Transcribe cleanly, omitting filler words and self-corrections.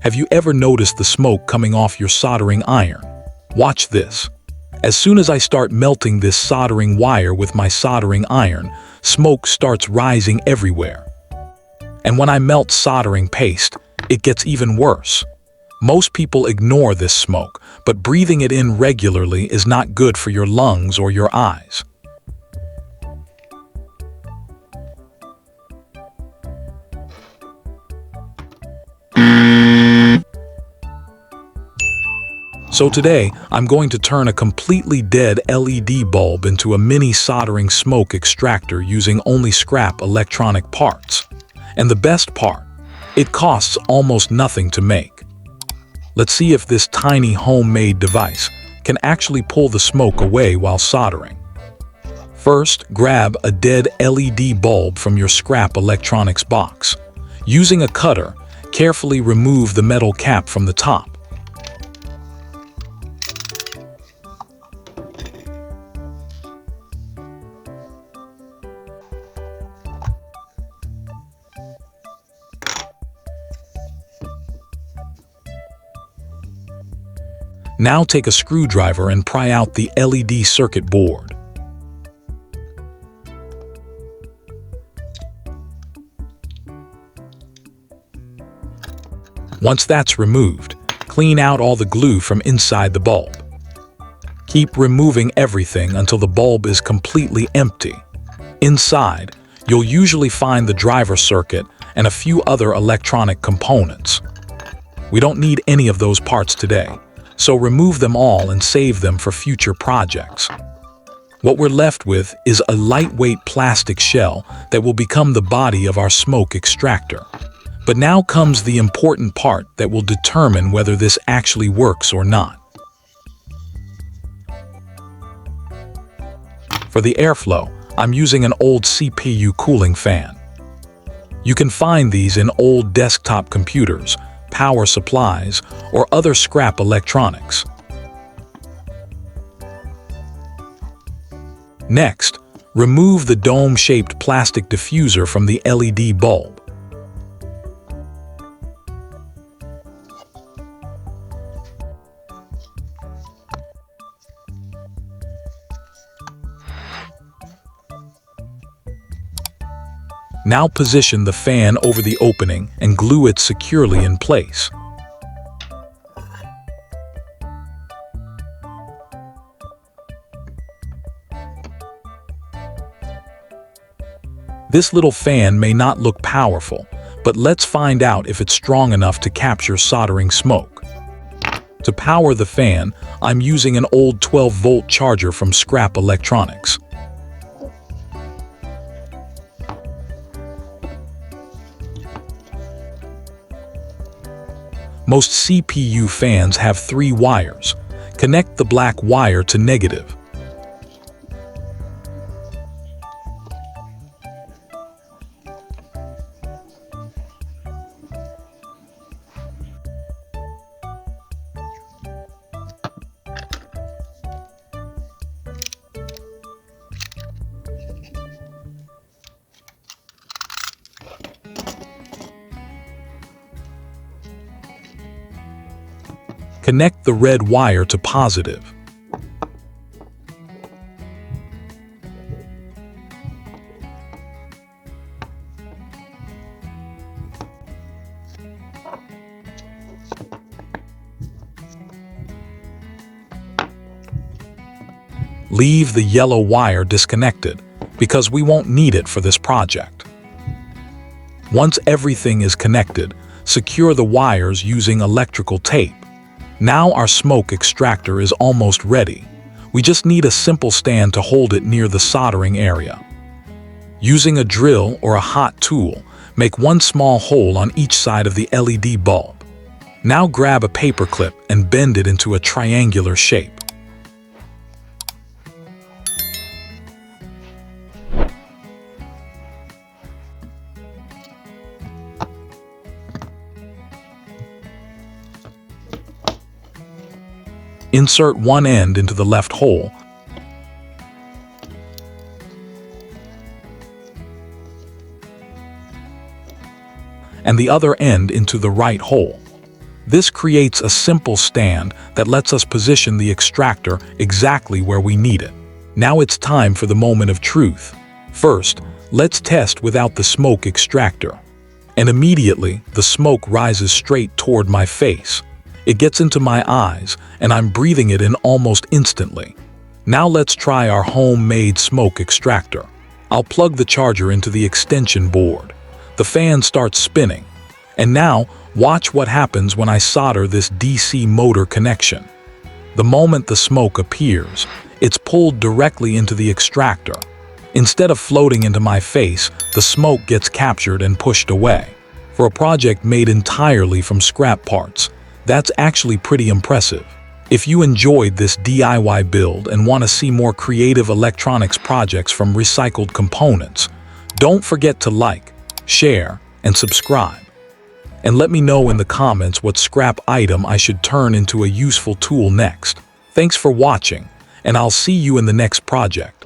Have you ever noticed the smoke coming off your soldering iron? Watch this. As soon as I start melting this soldering wire with my soldering iron, smoke starts rising everywhere. And when I melt soldering paste, it gets even worse. Most people ignore this smoke, but breathing it in regularly is not good for your lungs or your eyes. So today, I'm going to turn a completely dead LED bulb into a mini soldering smoke extractor using only scrap electronic parts. And the best part, it costs almost nothing to make. Let's see if this tiny homemade device can actually pull the smoke away while soldering. First, grab a dead LED bulb from your scrap electronics box. Using a cutter, carefully remove the metal cap from the top. Now take a screwdriver and pry out the LED circuit board. Once that's removed, clean out all the glue from inside the bulb. Keep removing everything until the bulb is completely empty. Inside, you'll usually find the driver circuit and a few other electronic components. We don't need any of those parts today, so remove them all and save them for future projects. What we're left with is a lightweight plastic shell that will become the body of our smoke extractor. But now comes the important part that will determine whether this actually works or not. For the airflow, I'm using an old CPU cooling fan. You can find these in old desktop computers, power supplies, or other scrap electronics. Next, remove the dome-shaped plastic diffuser from the LED bulb. Now position the fan over the opening and glue it securely in place. This little fan may not look powerful, but let's find out if it's strong enough to capture soldering smoke. To power the fan, I'm using an old 12-volt charger from scrap electronics. Most CPU fans have 3 wires. Connect the black wire to negative. Connect the red wire to positive. Leave the yellow wire disconnected because we won't need it for this project. Once everything is connected, secure the wires using electrical tape. Now our smoke extractor is almost ready. We just need a simple stand to hold it near the soldering area. Using a drill or a hot tool, make one small hole on each side of the LED bulb. Now grab a paper clip and bend it into a triangular shape. Insert one end into the left hole and the other end into the right hole. This creates a simple stand that lets us position the extractor exactly where we need it. Now it's time for the moment of truth. First, let's test without the smoke extractor. And immediately, the smoke rises straight toward my face. It gets into my eyes, and I'm breathing it in almost instantly. Now let's try our homemade smoke extractor. I'll plug the charger into the extension board. The fan starts spinning. And now, watch what happens when I solder this DC motor connection. The moment the smoke appears, it's pulled directly into the extractor. Instead of floating into my face, the smoke gets captured and pushed away. For a project made entirely from scrap parts, that's actually pretty impressive. If you enjoyed this DIY build and want to see more creative electronics projects from recycled components, don't forget to like, share, and subscribe. And let me know in the comments what scrap item I should turn into a useful tool next. Thanks for watching, and I'll see you in the next project.